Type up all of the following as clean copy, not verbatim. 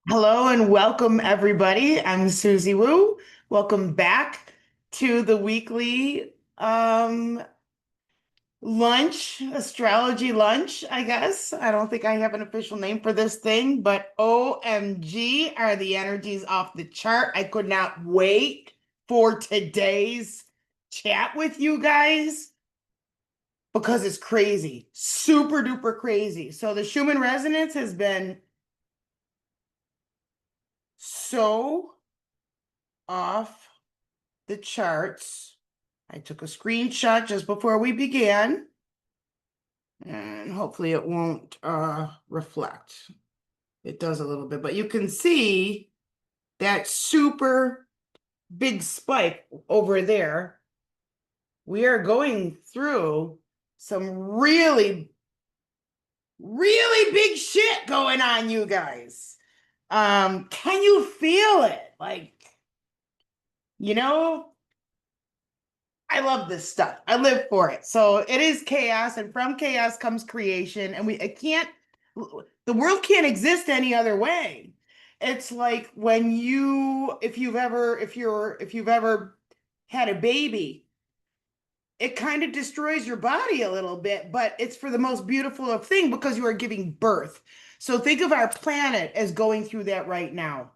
Hello and welcome, everybody. I'm Suzy Woo. Welcome back to the weekly lunch, astrology lunch, I guess. I don't think I have an official name for this thing, but OMG, are the energies off the chart. I could not wait for today's chat with you guys because it's crazy, super duper crazy. So the Schumann resonance has been so off the charts. I took a screenshot just before we began, and hopefully it won't reflect. It does a little bit, but you can see that super big spike over there. We are going through some really, really big shit going on, you guys. Can you feel it? You know, I love this stuff. I live for it. So it is chaos, and from chaos comes creation. And the world can't exist any other way. It's like when if you've ever had a baby, it kind of destroys your body a little bit, but it's for the most beautiful of thing because you are giving birth. So think of our planet as going through that right now.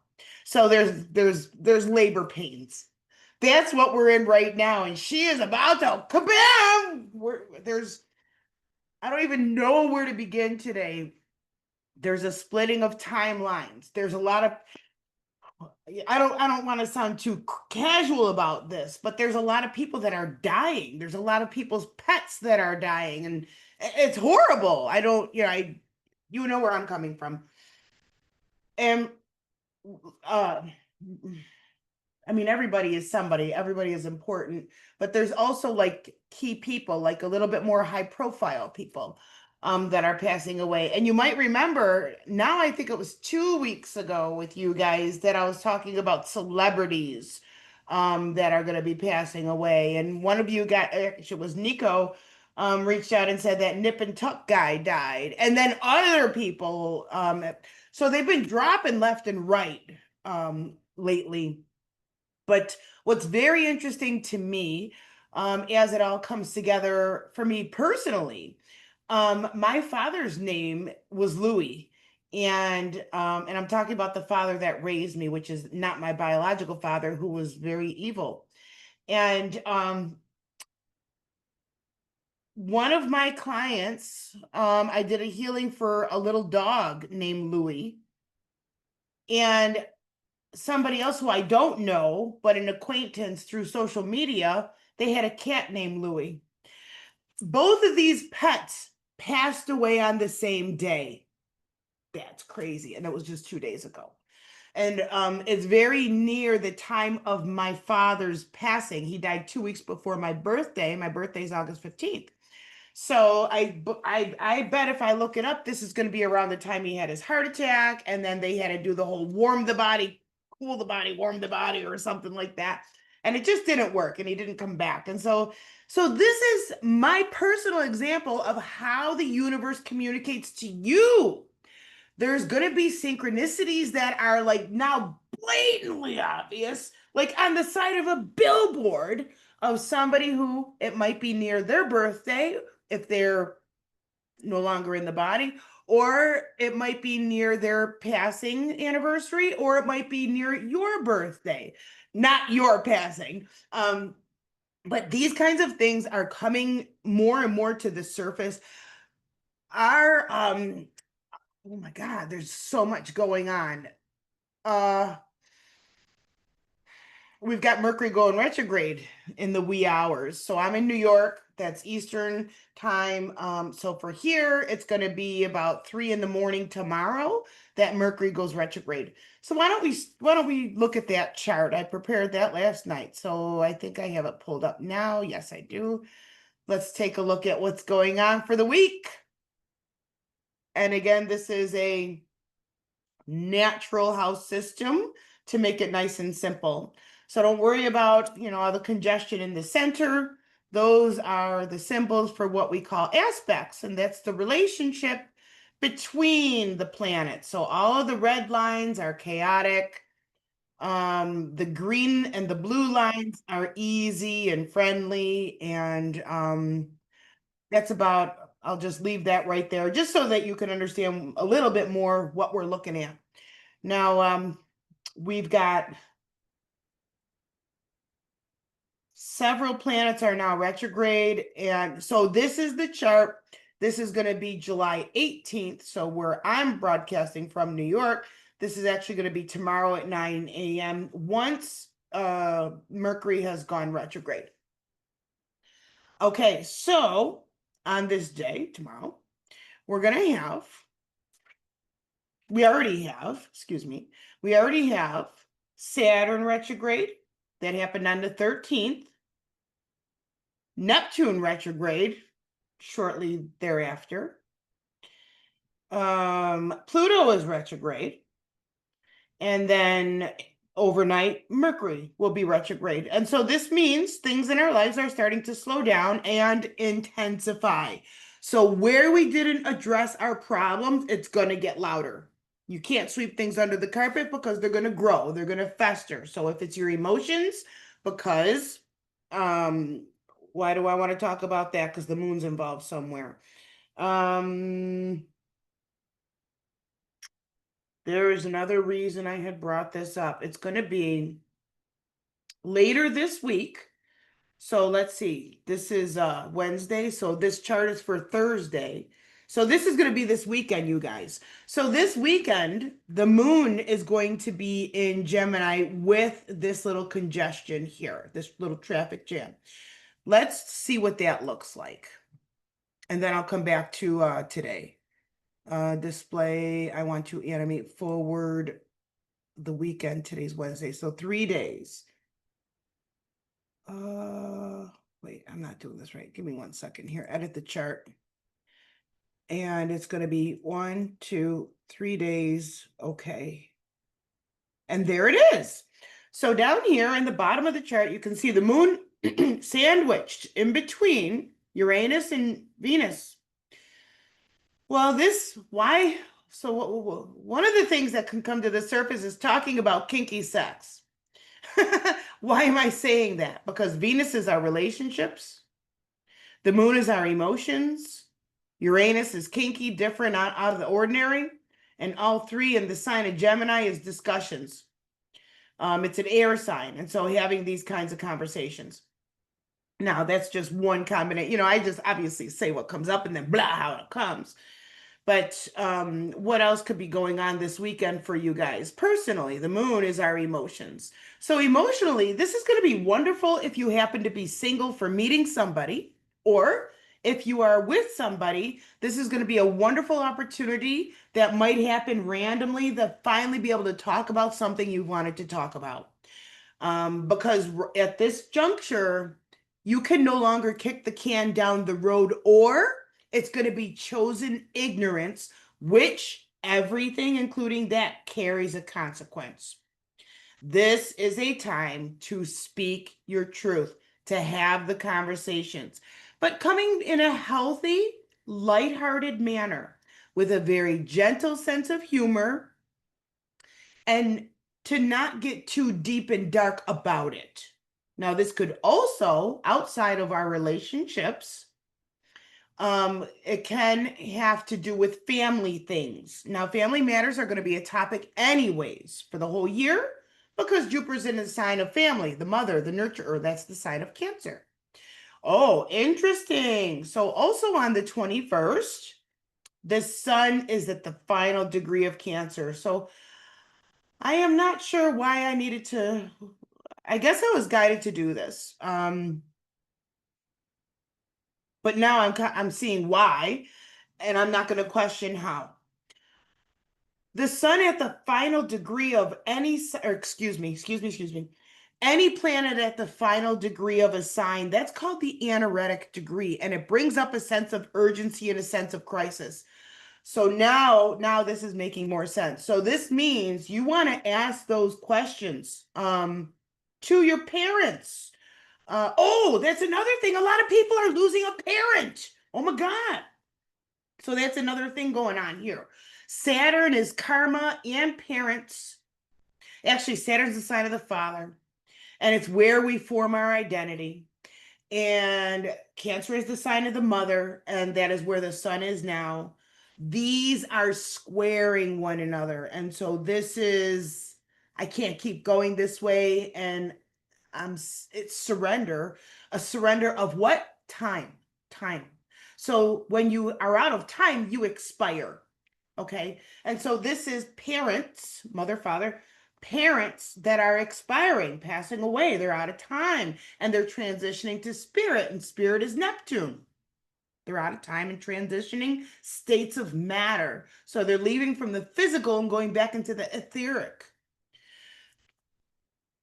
So there's labor pains. That's what we're in right now, and she is about to kabam. I don't even know where to begin today. There's a splitting of timelines. There's a lot of I don't want to sound too casual about this, but there's a lot of people that are dying. There's a lot of people's pets that are dying, and it's horrible. I don't, you know where I'm coming from. And uh I mean, everybody is somebody, everybody is important, but there's also like key people, like a little bit more high profile people that are passing away. And you might remember, now I think it was 2 weeks ago with you guys that I was talking about celebrities that are going to be passing away. And one of you got, actually, it was Nico, reached out and said that Nip and Tuck guy died. And then other people, so they've been dropping left and right lately. But what's very interesting to me, as it all comes together for me personally, my father's name was Louis. And I'm talking about the father that raised me, which is not my biological father, who was very evil. And one of my clients, I did a healing for a little dog named Louis. And somebody else who I don't know, but an acquaintance through social media, they had a cat named Louie. Both of these pets passed away on the same day. That's crazy. And that was just 2 days ago. And it's very near the time of my father's passing. He died 2 weeks before my birthday. My birthday is August 15th. So I bet if I look it up, this is going to be around the time he had his heart attack, and then they had to do the whole warm the body, cool the body, warm the body, or something like that. And it just didn't work, and he didn't come back. And so this is my personal example of how the universe communicates to you. There's going to be synchronicities that are like now blatantly obvious, like on the side of a billboard of somebody who it might be near their birthday if they're no longer in the body, or it might be near their passing anniversary, or it might be near your birthday, not your passing. But these kinds of things are coming more and more to the surface. Our Oh my God, there's so much going on. Uh, we've got Mercury going retrograde in the wee hours. So I'm in New York. That's Eastern time. So for here, it's going to be about 3 in the morning tomorrow that Mercury goes retrograde. So why don't we look at that chart? I prepared that last night. So I think I have it pulled up now. Yes, I do. Let's take a look at what's going on for the week. And again, this is a natural house system to make it nice and simple. So don't worry about, all the congestion in the center. Those are the symbols for what we call aspects, and that's the relationship between the planets. So all of the red lines are chaotic. The green and the blue lines are easy and friendly. And that's about, I'll just leave that right there, just so that you can understand a little bit more what we're looking at. Now, we've got several planets are now retrograde. And so this is the chart. This is going to be July 18th. So where I'm broadcasting from New York, this is actually going to be tomorrow at 9 a.m. once Mercury has gone retrograde. Okay, so on this day, tomorrow, we're going to have, we already have, excuse me, we already have Saturn retrograde that happened on the 13th. Neptune retrograde shortly thereafter. Pluto is retrograde. And then overnight, Mercury will be retrograde. And so this means things in our lives are starting to slow down and intensify. So where we didn't address our problems, it's going to get louder. You can't sweep things under the carpet because they're going to grow, they're going to fester. So if it's your emotions, because why do I want to talk about that? Because the moon's involved somewhere. There is another reason I had brought this up. It's going to be later this week. So let's see. This is Wednesday. So this chart is for Thursday. So this is going to be this weekend, you guys. So this weekend, the moon is going to be in Gemini with this little congestion here, this little traffic jam. Let's see what that looks like. And then I'll come back to today. Display, I want to animate forward the weekend. Today's Wednesday, so 3 days. Wait, I'm not doing this right. Give me 1 second here. Edit the chart. And it's going to be 1, 2, 3 days. Okay. And there it is. So down here in the bottom of the chart, you can see the moon sandwiched in between Uranus and Venus. Well, why? So one of the things that can come to the surface is talking about kinky sex. Why am I saying that? Because Venus is our relationships. The moon is our emotions. Uranus is kinky, different, out of the ordinary. And all three in the sign of Gemini is discussions. It's an air sign. And so having these kinds of conversations. Now, that's just one combination. I just obviously say what comes up and then blah, how it comes. But what else could be going on this weekend for you guys? Personally, the moon is our emotions. So emotionally, this is going to be wonderful if you happen to be single for meeting somebody, or if you are with somebody, this is going to be a wonderful opportunity that might happen randomly to finally be able to talk about something you wanted to talk about. Because at this juncture, you can no longer kick the can down the road, or it's going to be chosen ignorance, which everything, including that, carries a consequence. This is a time to speak your truth, to have the conversations, but coming in a healthy, lighthearted manner with a very gentle sense of humor, and to not get too deep and dark about it. Now, this could also, outside of our relationships, it can have to do with family things. Now, family matters are going to be a topic anyways for the whole year, because Jupiter's in the sign of family, the mother, the nurturer. That's the sign of Cancer. Oh, interesting. So also on the 21st, the sun is at the final degree of Cancer. So I am not sure why I needed to, I guess I was guided to do this. But now I'm seeing why, and I'm not going to question how. The sun at the final degree of any, or excuse me, any planet at the final degree of a sign, that's called the anaretic degree, and it brings up a sense of urgency and a sense of crisis. So now this is making more sense. So this means you want to ask those questions to your parents. Oh, that's another thing. A lot of people are losing a parent. Oh my God. So that's another thing going on here. Saturn is karma and parents. Actually, Saturn's the sign of the father, and it's where we form our identity. And Cancer is the sign of the mother, and that is where the sun is now. These are squaring one another. And so this is, I can't keep going this way. And it's surrender, a surrender of what? Time, time. So when you are out of time, you expire. Okay. And so this is parents, mother, father, parents that are expiring, passing away. They're out of time and they're transitioning to spirit, and spirit is Neptune. They're out of time and transitioning states of matter. So they're leaving from the physical and going back into the etheric.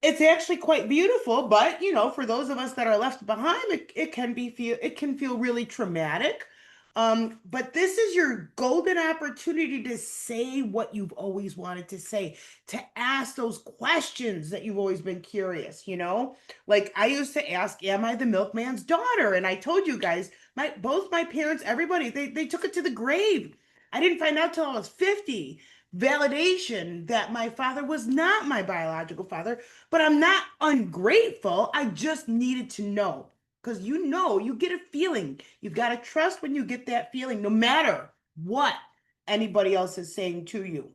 It's actually quite beautiful, but for those of us that are left behind, it can feel really traumatic. But this is your golden opportunity to say what you've always wanted to say, to ask those questions that you've always been curious. Like I used to ask, am I the milkman's daughter? And I told you guys, both my parents, everybody, they took it to the grave. I didn't find out till I was 50. Validation that my father was not my biological father, but I'm not ungrateful. I just needed to know. Because you get a feeling. You've got to trust when you get that feeling, no matter what anybody else is saying to you.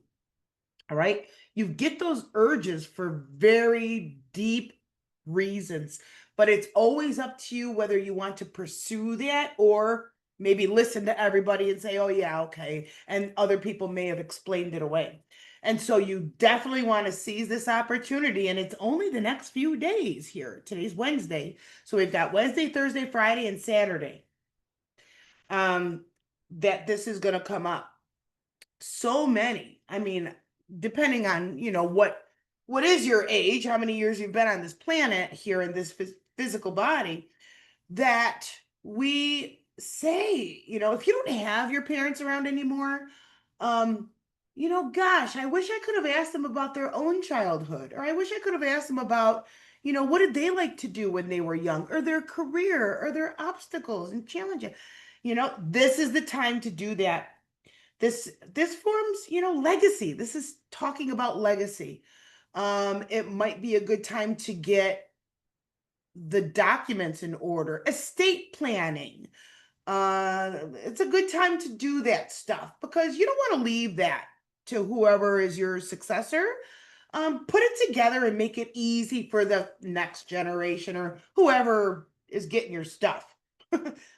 All right. You get those urges for very deep reasons, but it's always up to you whether you want to pursue that or maybe listen to everybody and say, oh, yeah, okay. And other people may have explained it away. And so you definitely want to seize this opportunity. And it's only the next few days here. Today's Wednesday. So we've got Wednesday, Thursday, Friday, and Saturday that this is going to come up. So many. I mean, depending on, what is your age, how many years you've been on this planet here in this physical body, that we say, if you don't have your parents around anymore, gosh, I wish I could have asked them about their own childhood, or I wish I could have asked them about, what did they like to do when they were young, or their career, or their obstacles and challenges. This is the time to do that. This forms, legacy. This is talking about legacy. It might be a good time to get the documents in order, estate planning. It's a good time to do that stuff because you don't want to leave that to whoever is your successor. Put it together and make it easy for the next generation or whoever is getting your stuff.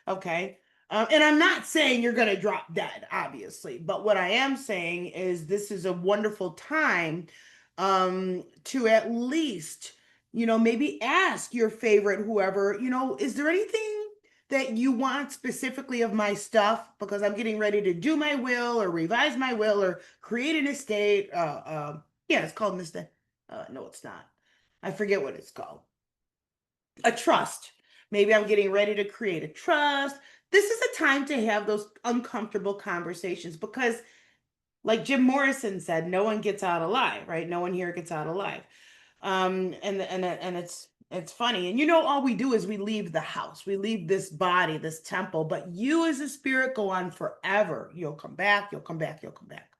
Okay. And I'm not saying you're going to drop dead, obviously, but what I am saying is this is a wonderful time to at least, maybe ask your favorite whoever, is there anything that you want specifically of my stuff? Because I'm getting ready to do my will or revise my will or create an estate. Yeah, it's called an estate. No, it's not. I forget what it's called. A trust. Maybe I'm getting ready to create a trust. This is a time to have those uncomfortable conversations because, like Jim Morrison said, no one gets out alive, right? No one here gets out alive. And it's funny. And all we do is we leave the house, we leave this body, this temple, but you as a spirit go on forever. You'll come back, you'll come back, you'll come back.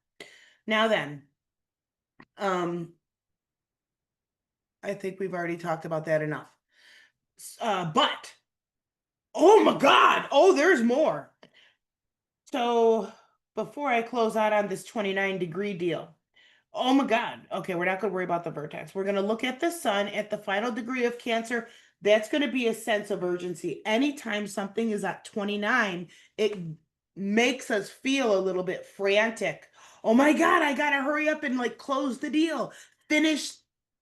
Now then, I think we've already talked about that enough. But oh my God, oh, there's more. So before I close out on this 29-degree deal, oh my God. Okay, we're not going to worry about the vertex. We're going to look at the sun at the final degree of Cancer. That's going to be a sense of urgency. Anytime something is at 29, it makes us feel a little bit frantic. Oh my God, I got to hurry up and close the deal, finish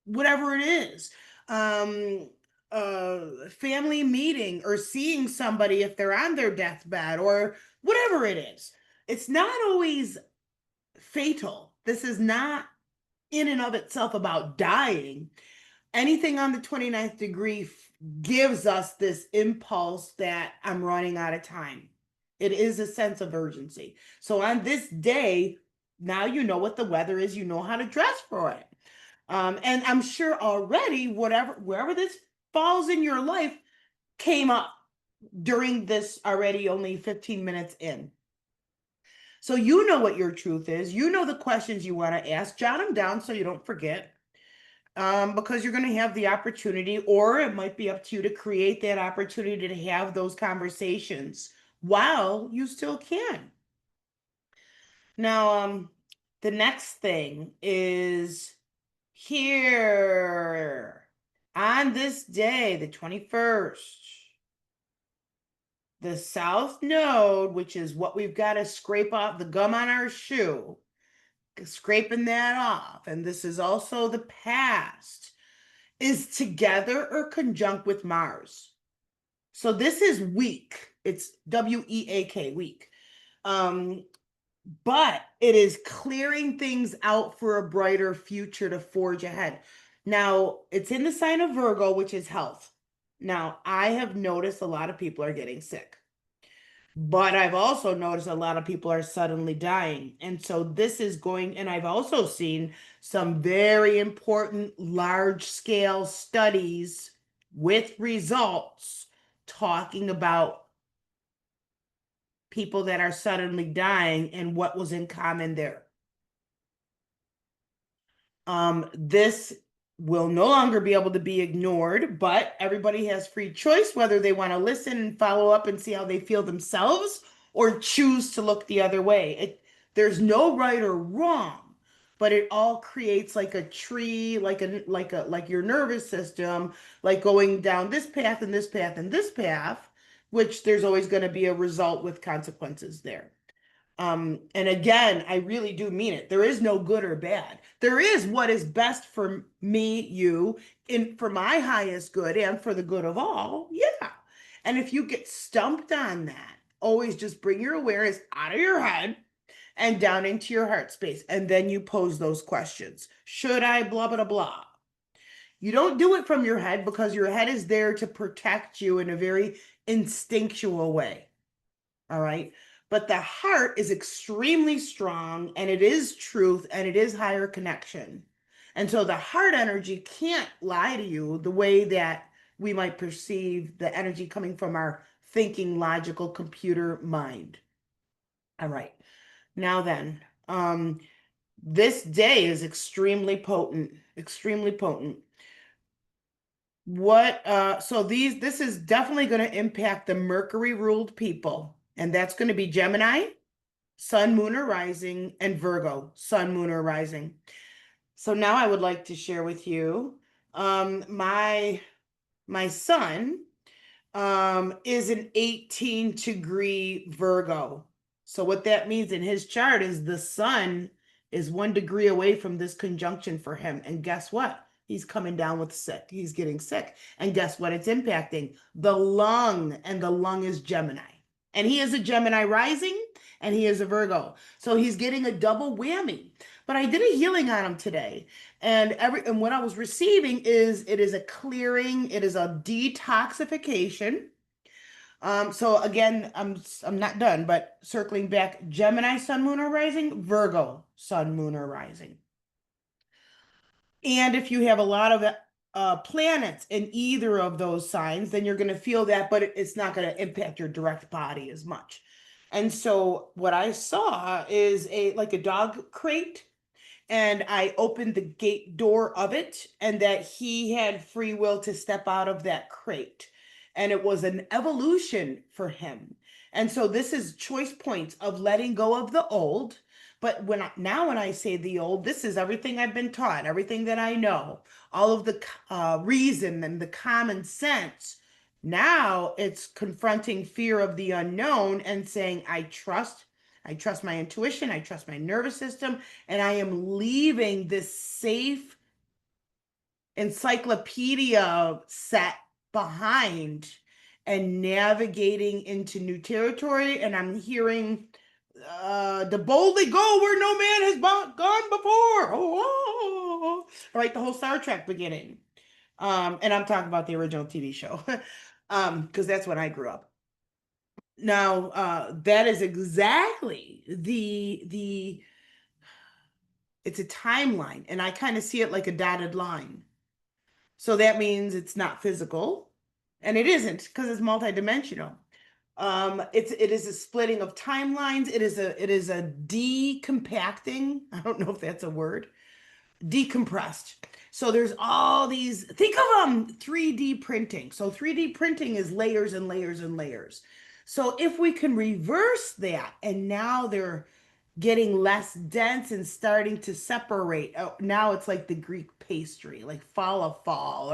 whatever it is. Family meeting or seeing somebody if they're on their deathbed or whatever it is. It's not always fatal. This is not in and of itself about dying. Anything on the 29th degree gives us this impulse that I'm running out of time. It is a sense of urgency. So on this day, now you know what the weather is, you know how to dress for it. And I'm sure already, wherever this falls in your life came up during this already only 15 minutes in. So you know what your truth is. You know the questions you want to ask. Jot them down so you don't forget. Because you're going to have the opportunity, or it might be up to you to create that opportunity to have those conversations while you still can. Now, the next thing is here on this day, the 21st, the South Node, which is what we've got to scrape off the gum on our shoe, scraping that off. And this is also the past, is together or conjunct with Mars. So this is weak. It's weak, weak. But it is clearing things out for a brighter future to forge ahead. Now, it's in the sign of Virgo, which is health. Now, I have noticed a lot of people are getting sick, but I've also noticed a lot of people are suddenly dying. And so this is going, and I've also seen some very important large scale studies with results talking about people that are suddenly dying and what was in common there. This will no longer be able to be ignored, but everybody has free choice whether they want to listen and follow up and see how they feel themselves or choose to look the other way. There's no right or wrong, but it all creates like a tree, like your nervous system, like going down this path and this path and this path, which there's always going to be a result with consequences there. And again, I really do mean it. There is no good or bad. There is what is best for me, you, in for my highest good and for the good of all. Yeah. And if you get stumped on that, always just bring your awareness out of your head and down into your heart space. And then you pose those questions. Should I blah, blah, blah? You don't do it from your head because your head is there to protect you in a very instinctual way. All right. But the heart is extremely strong and it is truth and it is higher connection. And so the heart energy can't lie to you the way that we might perceive the energy coming from our thinking, logical computer mind. All right. Now then, this day is extremely potent, extremely potent. So this is definitely going to impact the Mercury ruled people, and that's going to be Gemini, Sun, Moon, or Rising, and Virgo, Sun, Moon, or Rising. So now I would like to share with you, my son is an 18-degree Virgo. So what that means in his chart is the sun is 1 degree away from this conjunction for him. And guess what? He's coming down with sick. He's getting sick. And guess what? It's impacting the lung, and the lung is Gemini. And he is a Gemini rising, and he is a Virgo. So he's getting a double whammy. But I did a healing on him today. And what I was receiving is it is a clearing, it is a detoxification. So again, I'm not done, but circling back, Gemini, Sun, Moon, or Rising, Virgo, Sun, Moon, or Rising. And if you have a lot of planets in either of those signs, then you're going to feel that, but it's not going to impact your direct body as much. And so what I saw is like a dog crate, and I opened the gate door of it, and that he had free will to step out of that crate. And it was an evolution for him. And so this is choice points of letting go of the old. But when I say the old, this is everything I've been taught, everything that I know, all of the reason and the common sense. Now it's confronting fear of the unknown and saying, I trust my intuition, I trust my nervous system, and I am leaving this safe encyclopedia set behind and navigating into new territory. And I'm hearing to boldly go where no man has gone before. Oh, right, the whole Star Trek beginning. And I'm talking about the original TV show, because that's when I grew up. Now, that is exactly it's a timeline, and I kind of see it like a dotted line. So that means it's not physical, and it isn't because it's multidimensional. It is a splitting of timelines. It is a decompacting. I don't know if that's a word. Decompressed. So there's all these, think of 3D printing. So 3D printing is layers and layers and layers. So if we can reverse that, and now they're getting less dense and starting to separate. Oh, now it's like the Greek pastry, like falafel,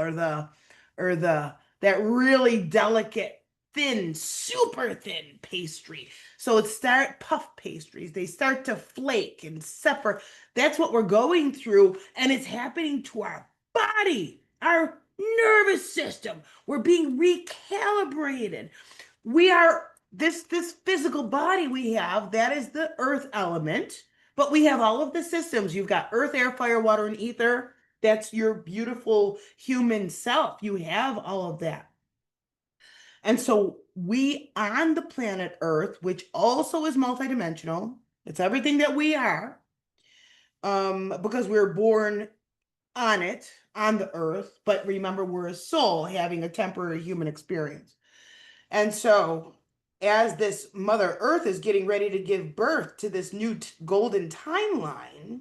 or the that really delicate, thin, super thin pastry. So it start puff pastries. They start to flake and separate. That's what we're going through, and it's happening to our body, our nervous system. We're being recalibrated. We are this physical body we have, that is the earth element, but we have all of the systems. You've got earth, air, fire, water, and ether. That's your beautiful human self. You have all of that. And so we on the planet Earth, which also is multidimensional, it's everything that we are, because we're born on it, on the earth, but remember, we're a soul having a temporary human experience. And so, as this Mother Earth is getting ready to give birth to this new golden timeline,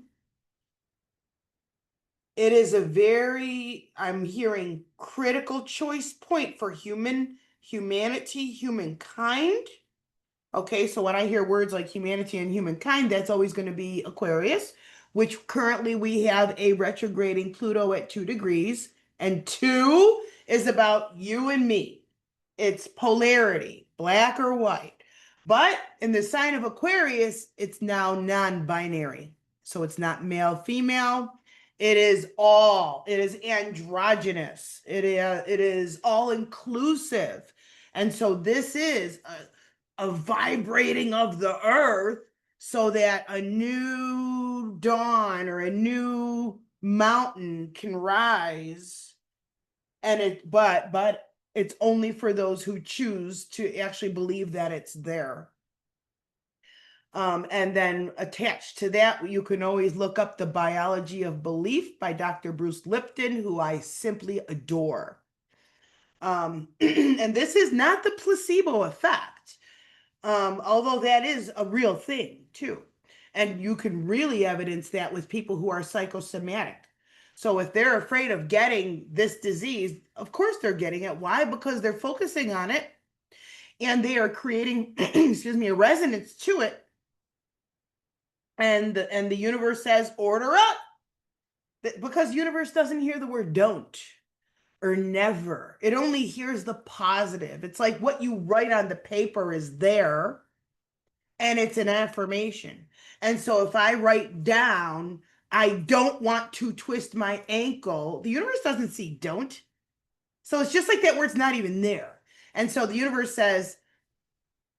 it is a very, I'm hearing, critical choice point for humanity, humankind. Okay, so when I hear words like humanity and humankind, that's always going to be Aquarius, which currently we have a retrograding Pluto at 2 degrees, and 2 is about you and me. It's polarity, black or white. But in the sign of Aquarius, it's now non-binary. So it's not male, female. It is androgynous. It is all inclusive. And so this is a vibrating of the earth so that a new dawn or a new mountain can rise. And but it's only for those who choose to actually believe that it's there. And then attached to that, you can always look up The Biology of Belief by Dr. Bruce Lipton, who I simply adore. And this is not the placebo effect, although that is a real thing too. And you can really evidence that with people who are psychosomatic. So if they're afraid of getting this disease, of course they're getting it. Why? Because they're focusing on it and they are creating, excuse me, a resonance to it. And the universe says, order up. Because universe doesn't hear the word don't or never. It only hears the positive. It's like what you write on the paper is there and it's an affirmation. And so if I write down, I don't want to twist my ankle, the universe doesn't see don't. So it's just like that word's not even there. And so the universe says,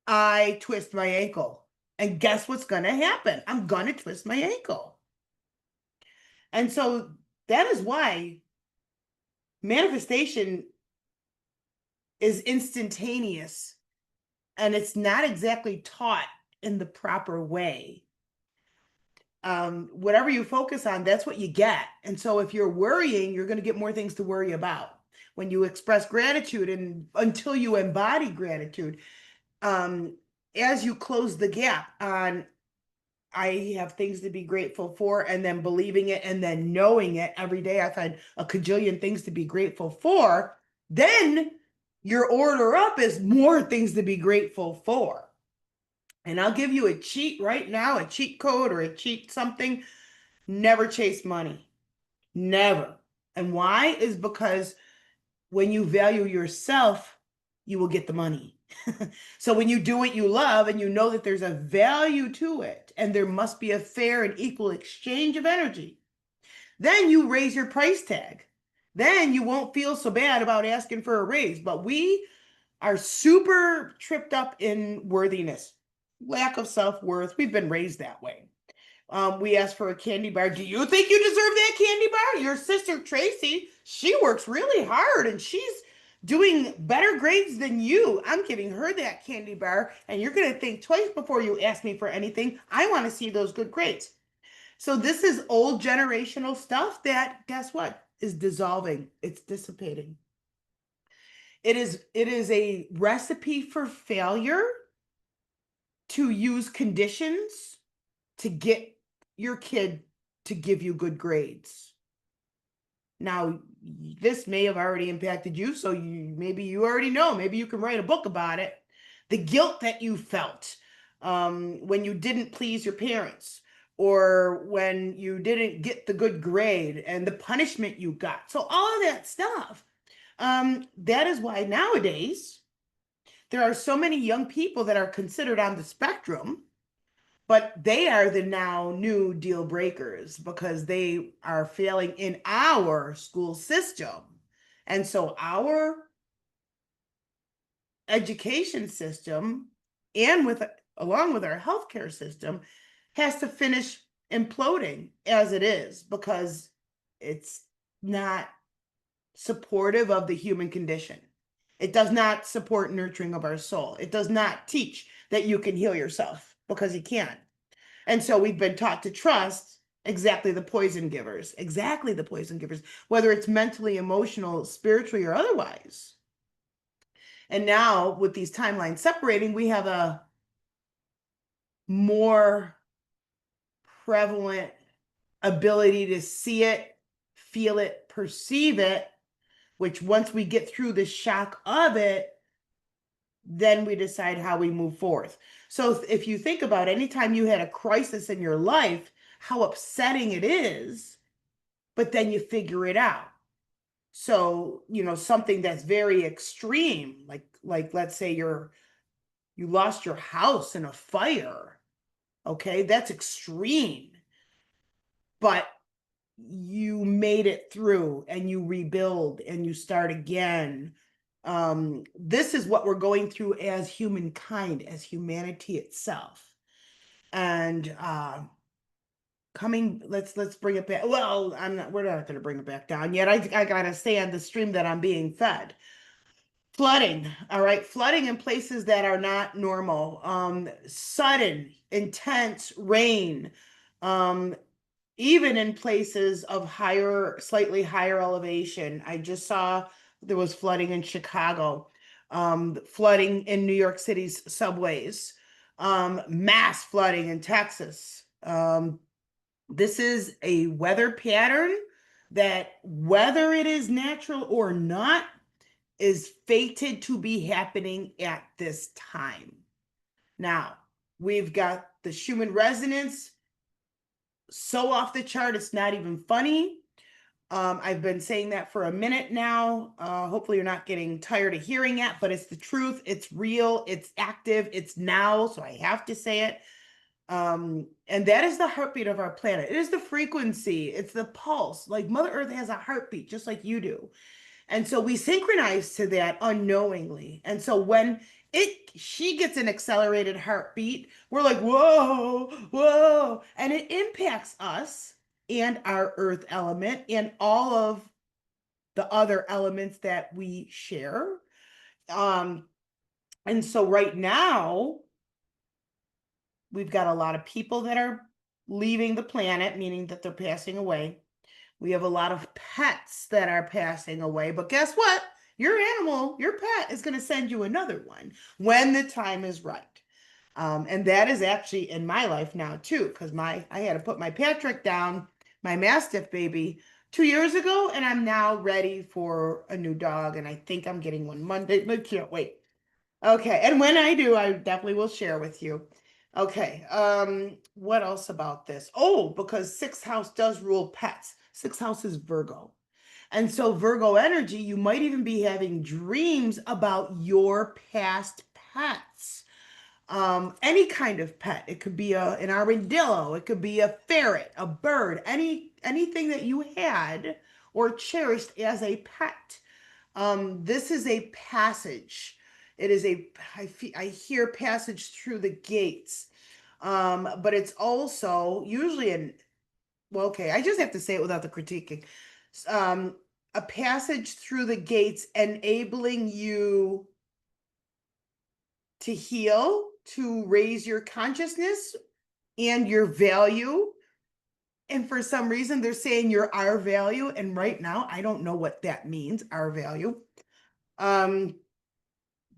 I twist my ankle. And guess what's going to happen? I'm going to twist my ankle. And so that is why manifestation is instantaneous and it's not exactly taught in the proper way. Whatever you focus on, that's what you get. And so if you're worrying, you're going to get more things to worry about. When you express gratitude and until you embody gratitude, as you close the gap on I have things to be grateful for, and then believing it and then knowing it every day, I find a cajillion things to be grateful for, then your order up is more things to be grateful for. And I'll give you a cheat right now, a cheat code or a cheat something. Never chase money. Never. And why? Is because when you value yourself, you will get the money. So when you do what you love and you know that there's a value to it and there must be a fair and equal exchange of energy, then you raise your price tag. Then you won't feel so bad about asking for a raise. But we are super tripped up in worthiness, lack of self-worth. We've been raised that way. We asked for a candy bar. Do you think you deserve that candy bar? Your sister Tracy, she works really hard and she's doing better grades than you. I'm giving her that candy bar, and you're going to think twice before you ask me for anything. I want to see those good grades. So this is old generational stuff that, guess what, is dissolving. It's dissipating. It is a recipe for failure to use conditions to get your kid to give you good grades. Now, this may have already impacted you, so maybe you already know. Maybe you can write a book about it. The guilt that you felt when you didn't please your parents, or when you didn't get the good grade, and the punishment you got. So all of that stuff. That is why nowadays there are so many young people that are considered on the spectrum, but they are the now new deal breakers because they are failing in our school system. And so our education system, and with along with our healthcare system, has to finish imploding as it is, because it's not supportive of the human condition. It does not support nurturing of our soul. It does not teach that you can heal yourself, because you can't. And so we've been taught to trust exactly the poison givers, whether it's mentally, emotional, spiritually, or otherwise. And now with these timelines separating, we have a more prevalent ability to see it, feel it, perceive it, which once we get through the shock of it, then we decide how we move forth. So if you think about anytime you had a crisis in your life, how upsetting it is, but then you figure it out. So, something that's very extreme, like let's say you lost your house in a fire. Okay, that's extreme. But you made it through, and you rebuild, and you start again. This is what we're going through as humankind, as humanity itself. And let's bring it back. Well, we're not going to bring it back down yet. I gotta stay on the stream that I'm being fed. Flooding, all right, flooding in places that are not normal. Sudden, intense rain. Even in places of slightly higher elevation. I just saw there was flooding in Chicago, flooding in New York City's subways, mass flooding in Texas. This is a weather pattern that, whether it is natural or not, is fated to be happening at this time. Now, we've got the Schumann resonance so off the chart, it's not even funny. I've been saying that for a minute now. Hopefully you're not getting tired of hearing it, but it's the truth. It's real. It's active. It's now. So I have to say it. And that is the heartbeat of our planet. It is the frequency. It's the pulse. Like Mother Earth has a heartbeat, just like you do. And so we synchronize to that unknowingly. And so when she gets an accelerated heartbeat, we're like, whoa, whoa. And it impacts us and our earth element and all of the other elements that we share. And so right now, we've got a lot of people that are leaving the planet, meaning that they're passing away. We have a lot of pets that are passing away, but guess what? Your animal, your pet is going to send you another one when the time is right. And that is actually in my life now too, because I had to put my Patrick down, my Mastiff baby, 2 years ago, and I'm now ready for a new dog, and I think I'm getting one Monday. I can't wait. Okay, and when I do, I definitely will share with you. Okay, what else about this? Oh, because sixth house does rule pets. Sixth house is Virgo. And so Virgo energy, you might even be having dreams about your past pets. Any kind of pet. It could be an armadillo, it could be a ferret, a bird, anything that you had or cherished as a pet. This is a passage. It is I hear passage through the gates. But it's also usually well, okay, I just have to say it without the critiquing. Um, a passage through the gates enabling you to heal, to raise your consciousness and your value. And for some reason, they're saying you're our value. And right now, I don't know what that means, our value. Um,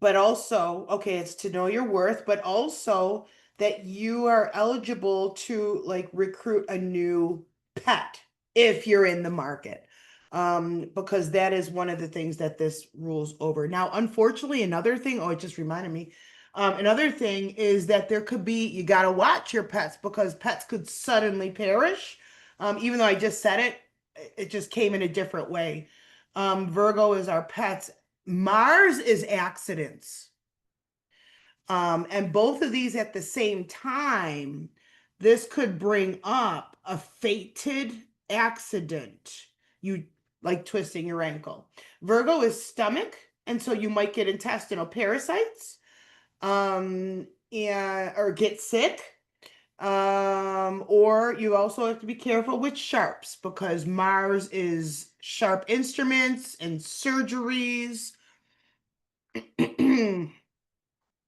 but also, okay, it's to know your worth, but also that you are eligible to like recruit a new pet if you're in the market. Because that is one of the things that this rules over. Now, unfortunately, another thing, oh, it just reminded me. Another thing is that there could be, you got to watch your pets because pets could suddenly perish. Even though I just said it, it just came in a different way. Virgo is our pets. Mars is accidents. And both of these at the same time, this could bring up a fated accident. You like twisting your ankle. Virgo is stomach, and so you might get intestinal parasites, and or get sick. Or you also have to be careful with sharps because Mars is sharp instruments and surgeries.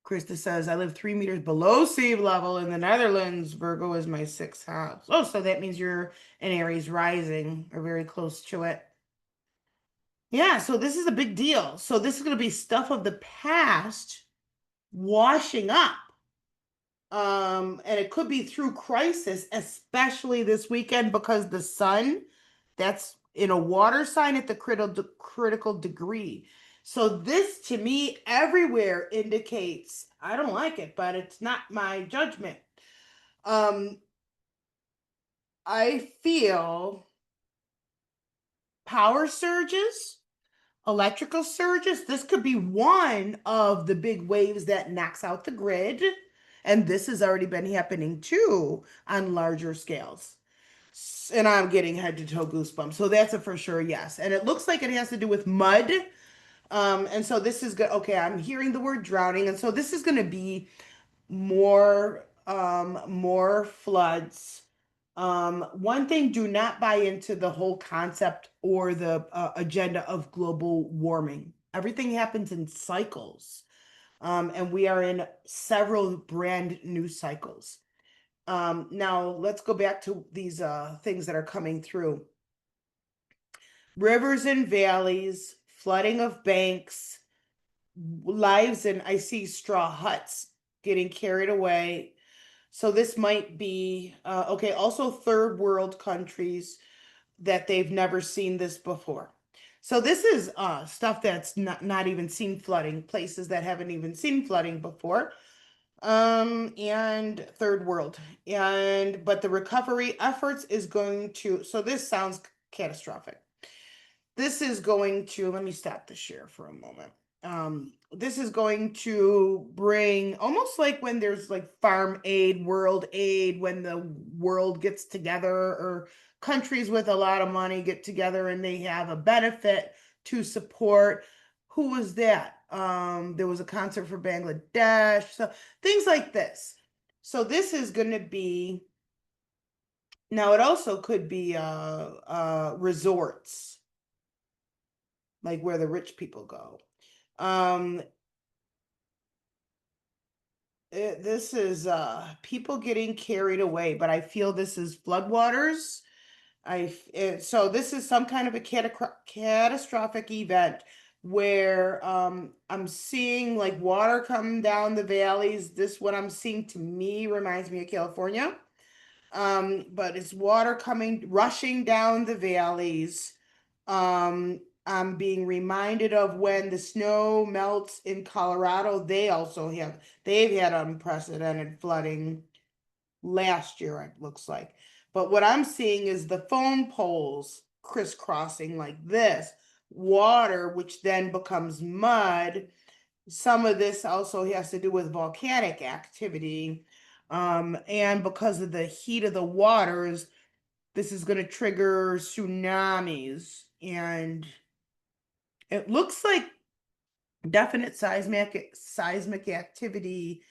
Krista says, I live 3 meters below sea level in the Netherlands. Virgo is my sixth house. Oh, so that means you're in Aries rising or very close to it. Yeah, so this is a big deal. So this is going to be stuff of the past washing up. And it could be through crisis, especially this weekend because the sun, that's in a water sign at the critical degree. So this to me everywhere indicates I don't like it, but it's not my judgment. Um, I feel power surges, electrical surges. This could be one of the big waves that knocks out the grid. And this has already been happening too on larger scales. And I'm getting head to toe goosebumps. So that's a for sure yes. And it looks like it has to do with mud. And so this is good. Okay, I'm hearing the word drowning. And so this is going to be more floods. One thing, do not buy into the whole concept or the agenda of global warming. Everything happens in cycles. And we are in several brand new cycles. Now let's go back to these things that are coming through. Rivers and valleys, flooding of banks, lives, and I see straw huts getting carried away. So this might be okay. Also, third world countries that they've never seen this before. So this is stuff that's not even seen flooding, places that haven't even seen flooding before. And third world. And but the recovery efforts is going to, so this sounds catastrophic. This is going to, let me stop the share for a moment. This is going to bring almost like when there's like farm aid, world aid, when the world gets together or countries with a lot of money get together and they have a benefit to support. Who was that? There was a concert for Bangladesh. So things like this. So this is going to be, now it also could be resorts like where the rich people go. Um, this is people getting carried away, but I feel this is floodwaters. So this is some kind of a catastrophic event where I'm seeing like water come down the valleys. This what I'm seeing to me reminds me of California. But it's water coming, rushing down the valleys. I'm being reminded of when the snow melts in Colorado. They've had unprecedented flooding last year, it looks like. But what I'm seeing is the phone poles crisscrossing like this, water, which then becomes mud. Some of this also has to do with volcanic activity. And because of the heat of the waters, this is going to trigger tsunamis. And it looks like definite seismic activity,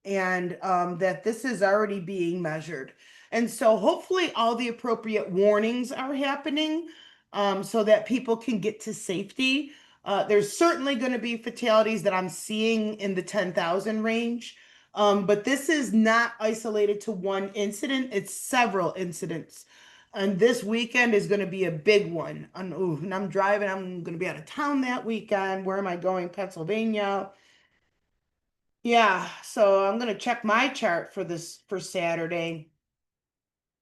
and that this is already being measured. And so hopefully all the appropriate warnings are happening so that people can get to safety. There's certainly going to be fatalities that I'm seeing in the 10,000 range. But this is not isolated to one incident, it's several incidents. And this weekend is going to be a big one. And I'm driving. I'm going to be out of town that weekend. Where am I going? Pennsylvania. Yeah, so I'm going to check my chart for this for Saturday.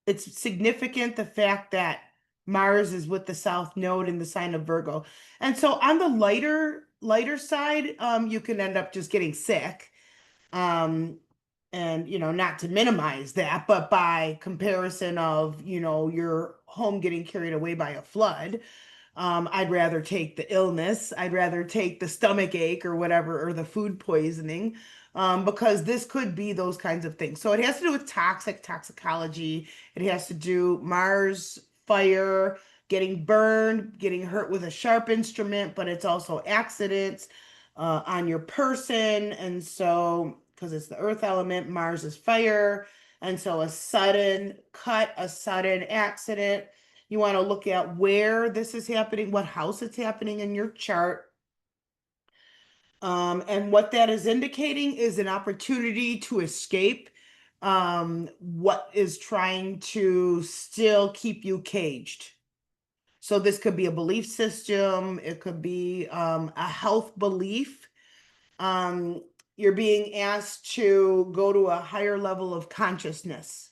It's significant the fact that Mars is with the South Node in the sign of Virgo. And so on the lighter side, you can end up just getting sick. Um, and not to minimize that, but by comparison of, your home getting carried away by a flood, I'd rather take the illness. I'd rather take the stomach ache or whatever, or the food poisoning, because this could be those kinds of things. So it has to do with toxicology. It has to do Mars, fire, getting burned, getting hurt with a sharp instrument, but it's also accidents on your person. And so, because it's the earth element, Mars is fire. And so a sudden cut, a sudden accident. You want to look at where this is happening, what house it's happening in your chart. And what that is indicating is an opportunity to escape what is trying to still keep you caged. So this could be a belief system, it could be a health belief. Um, you're being asked to go to a higher level of consciousness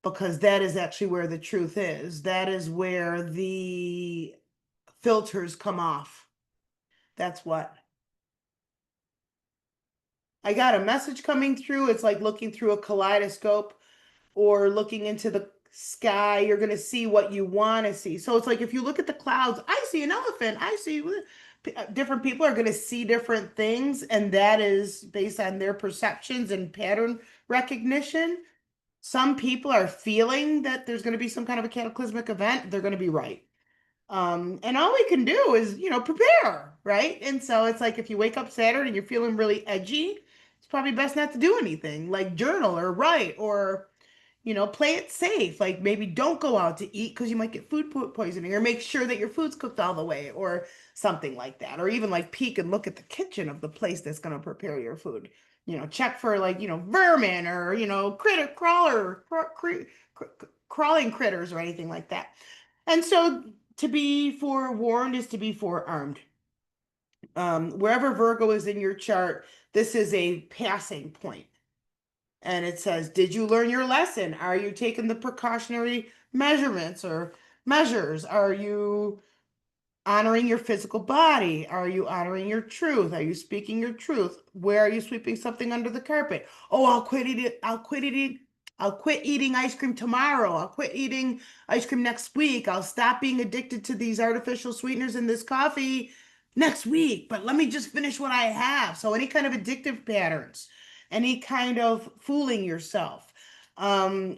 because that is actually where the truth is. That is where the filters come off. That's what. I got a message coming through. It's like looking through a kaleidoscope or looking into the sky. You're going to see what you want to see. So it's like if you look at the clouds, I see an elephant. I see different people are going to see different things, and that is based on their perceptions and pattern recognition. Some people are feeling that there's going to be some kind of a cataclysmic event. They're going to be right. And all we can do is, prepare, right? And so it's like if you wake up Saturday and you're feeling really edgy, it's probably best not to do anything like journal or write or, play it safe. Like maybe don't go out to eat because you might get food poisoning, or make sure that your food's cooked all the way or something like that. Or even like peek and look at the kitchen of the place that's going to prepare your food. Check for like, vermin or, critter crawler, crawling critters or anything like that. And so to be forewarned is to be forearmed. Wherever Virgo is in your chart, this is a passing point. And it says, did you learn your lesson? Are you taking the precautionary measurements or measures? Are you honoring your physical body? Are you honoring your truth? Are you speaking your truth? Where are you sweeping something under the carpet? Oh, I'll quit eating. I'll quit eating ice cream tomorrow. I'll quit eating ice cream next week. I'll stop being addicted to these artificial sweeteners in this coffee next week. But let me just finish what I have. So any kind of addictive patterns, any kind of fooling yourself.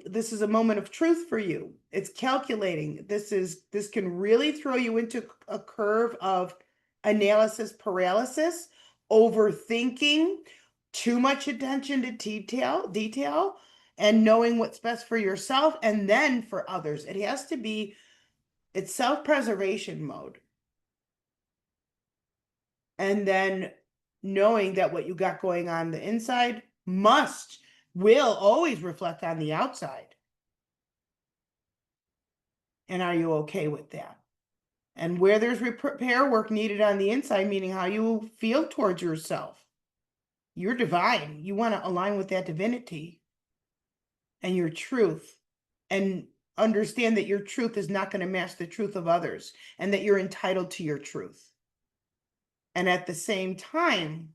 This is a moment of truth for you. It's calculating. This can really throw you into a curve of analysis paralysis, overthinking, too much attention to detail, and knowing what's best for yourself and then for others. It's self-preservation mode. And then knowing that what you got going on the inside will always reflect on the outside. And are you okay with that? And where there's repair work needed on the inside, meaning how you feel towards yourself. You're divine. You want to align with that divinity and your truth, and understand that your truth is not going to match the truth of others, and that you're entitled to your truth. And at the same time,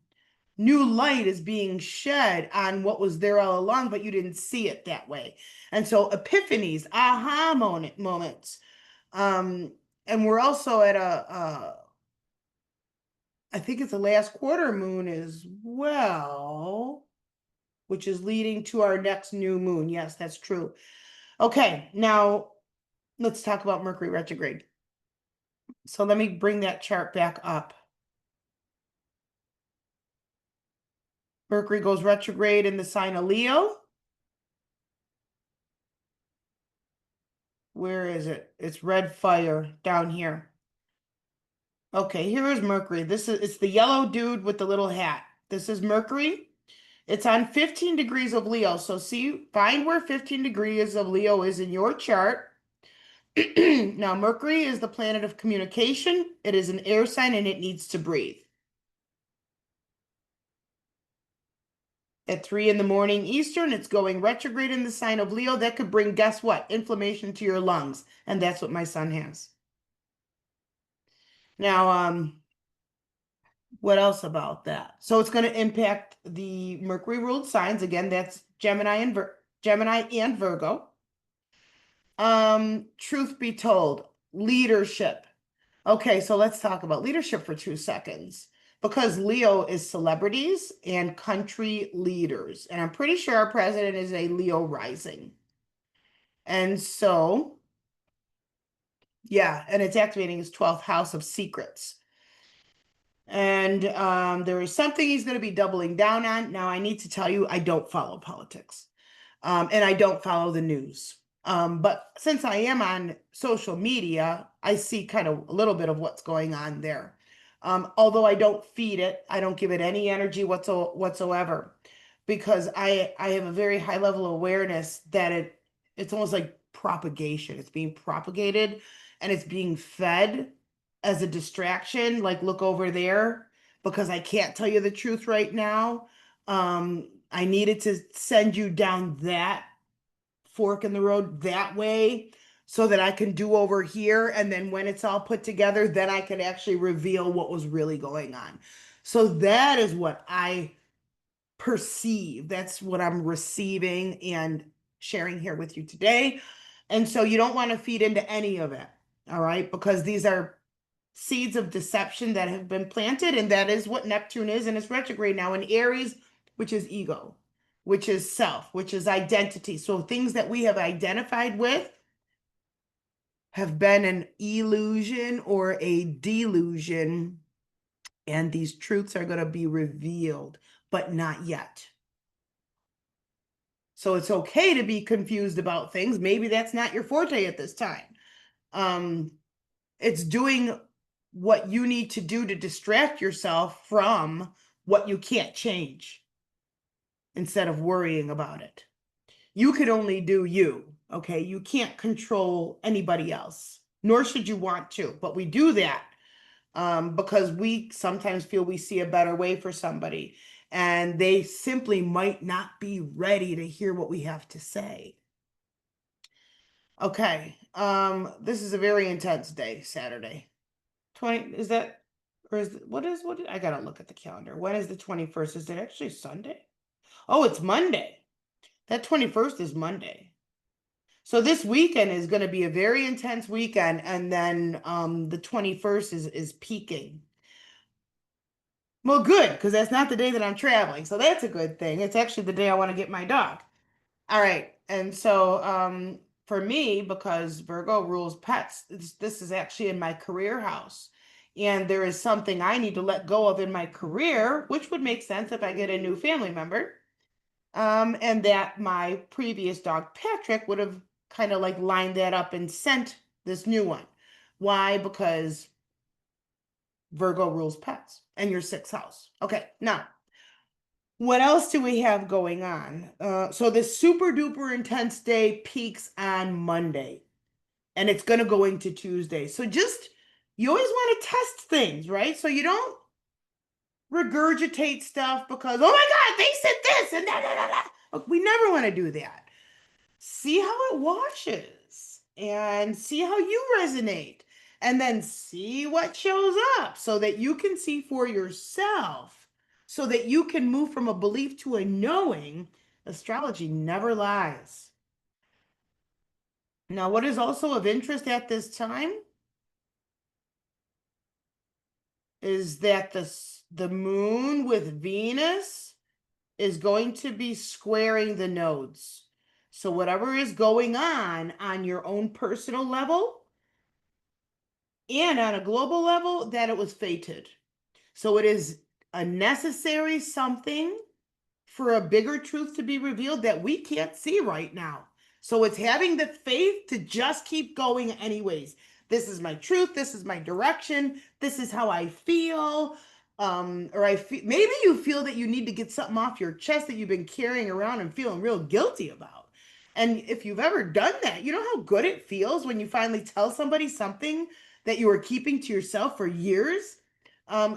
new light is being shed on what was there all along, but you didn't see it that way. And so epiphanies, aha moments. And we're also at I think it's the last quarter moon as well, which is leading to our next new moon. Yes, that's true. Okay, now let's talk about Mercury retrograde. So let me bring that chart back up. Mercury goes retrograde in the sign of Leo. Where is it? It's red fire down here. Okay, here is Mercury. It's the yellow dude with the little hat. This is Mercury. It's on 15 degrees of Leo. So see, find where 15 degrees of Leo is in your chart. Now, Mercury is the planet of communication. It is an air sign and it needs to breathe. At 3 in the morning Eastern, it's going retrograde in the sign of Leo. That could bring, guess what? Inflammation to your lungs. And that's what my son has. Now, what else about that? So it's going to impact the Mercury ruled signs. Again, that's Gemini and Virgo. Truth be told, leadership. Okay, so let's talk about leadership for 2 seconds because Leo is celebrities and country leaders. And I'm pretty sure our president is a Leo rising. And so, yeah, and it's activating his 12th house of secrets. And there is something he's going to be doubling down on. Now, I need to tell you, I don't follow politics. And I don't follow the news. But since I am on social media, I see kind of a little bit of what's going on there. Although I don't feed it, I don't give it any energy whatsoever, because I have a very high level of awareness that it's almost like propagation. It's being propagated and it's being fed as a distraction. Like, look over there, because I can't tell you the truth right now. I needed to send you down that fork in the road that way so that I can do over here. And then when it's all put together, then I can actually reveal what was really going on. So that is what I perceive. That's what I'm receiving and sharing here with you today. And so you don't want to feed into any of it. All right. Because these are seeds of deception that have been planted. And that is what Neptune is. And it's retrograde now in Aries, which is ego, which is self, which is identity. So things that we have identified with have been an illusion or a delusion. And these truths are going to be revealed, but not yet. So it's okay to be confused about things. Maybe that's not your forte at this time. It's doing what you need to do to distract yourself from what you can't change instead of worrying about it. You could only do you, okay? You can't control anybody else, nor should you want to, but we do that because we sometimes feel we see a better way for somebody and they simply might not be ready to hear what we have to say. Okay, this is a very intense day, Saturday. 20, is that, or is it, I gotta look at the calendar. When is the 21st? Is it actually Sunday? Oh, it's Monday. That 21st is Monday. So this weekend is going to be a very intense weekend, and then the 21st is peaking. Well, good, because that's not the day that I'm traveling. So that's a good thing. It's actually the day I want to get my dog. All right. And so for me, because Virgo rules pets, this is actually in my career house. And there is something I need to let go of in my career, which would make sense if I get a new family member. And that my previous dog, Patrick, would have kind of like lined that up and sent this new one. Why? Because Virgo rules pets and your sixth house. Okay, now, what else do we have going on? So this super duper intense day peaks on Monday and it's going to go into Tuesday. So just, you always want to test things, right? So you don't regurgitate stuff because, oh my God, they said this and da, da, da, da. We never want to do that. See how it washes and see how you resonate and then see what shows up so that you can see for yourself, so that you can move from a belief to a knowing. Astrology never lies. Now, what is also of interest at this time is that the moon with Venus is going to be squaring the nodes. So whatever is going on your own personal level and on a global level, that it was fated. So it is a necessary something for a bigger truth to be revealed that we can't see right now. So it's having the faith to just keep going anyways. This is my truth. This is my direction. This is how I feel. Or I feel maybe you feel that you need to get something off your chest that you've been carrying around and feeling real guilty about. And if you've ever done that, you know how good it feels when you finally tell somebody something that you were keeping to yourself for years?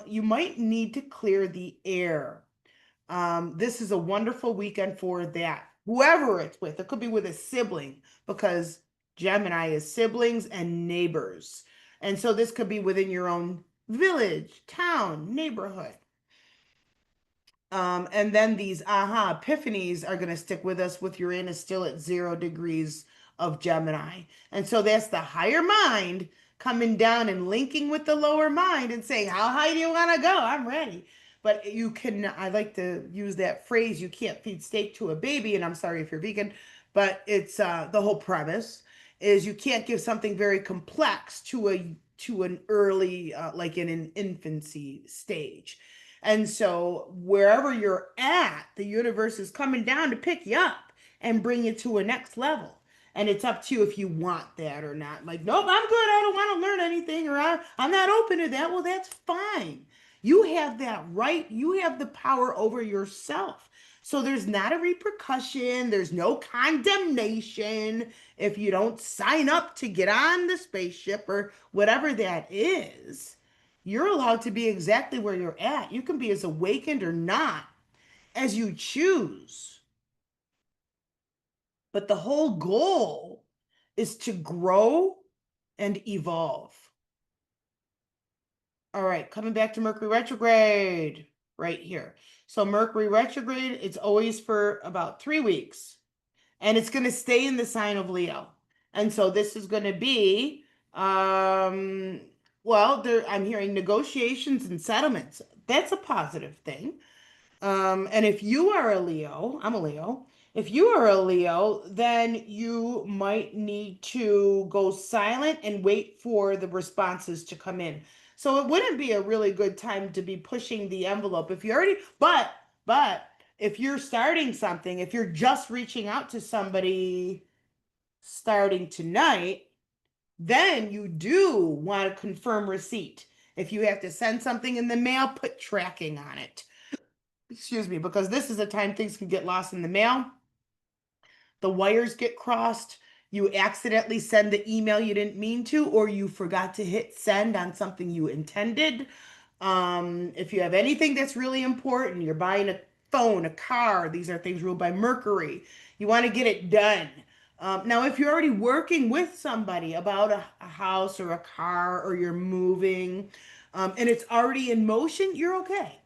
You might need to clear the air. This is a wonderful weekend for that. Whoever it's with, it could be with a sibling because Gemini is siblings and neighbors. And so this could be within your own village, town, neighborhood. And then these aha epiphanies are going to stick with us with Uranus still at 0 degrees of Gemini. And so that's the higher mind coming down and linking with the lower mind and saying, how high do you want to go? I'm ready. But you can, I like to use that phrase, you can't feed steak to a baby. And I'm sorry if you're vegan, but it's the whole premise is you can't give something very complex to an early, like in an infancy stage. And so wherever you're at, the universe is coming down to pick you up and bring you to a next level. And it's up to you if you want that or not. Like, nope, I'm good. I don't want to learn anything, or I'm not open to that. Well, that's fine. You have that right. You have the power over yourself. So there's not a repercussion. There's no condemnation if you don't sign up to get on the spaceship or whatever that is. You're allowed to be exactly where you're at. You can be as awakened or not as you choose. But the whole goal is to grow and evolve. All right, coming back to Mercury retrograde right here. So Mercury retrograde, it's always for about 3 weeks, and it's going to stay in the sign of Leo. And so this is going to be, well, there, I'm hearing negotiations and settlements. That's a positive thing. And if you are a Leo, I'm a Leo. If you are a Leo, then you might need to go silent and wait for the responses to come in. So it wouldn't be a really good time to be pushing the envelope if you already, but if you're starting something, if you're just reaching out to somebody starting tonight, then you do want to confirm receipt. If you have to send something in the mail, put tracking on it. Excuse me, because this is a time things can get lost in the mail. The wires get crossed. You accidentally send the email you didn't mean to, or you forgot to hit send on something you intended. If you have anything that's really important, you're buying a phone, a car, these are things ruled by Mercury. You want to get it done. Now, if you're already working with somebody about a house or a car, or you're moving, and it's already in motion, you're okay.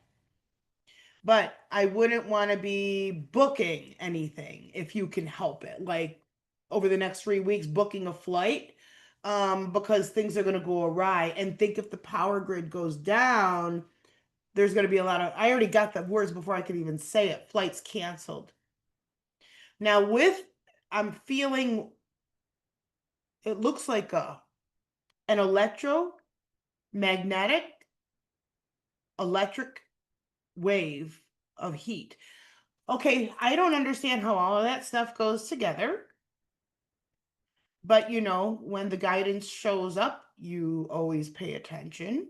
But I wouldn't want to be booking anything if you can help it. Like over the next 3 weeks, booking a flight, because things are going to go awry. And think if the power grid goes down, there's going to be a lot of, I already got the words before I could even say it, flights canceled. Now I'm feeling, it looks like an electric wave of heat. Okay, I don't understand how all of that stuff goes together. But you know, when the guidance shows up, you always pay attention.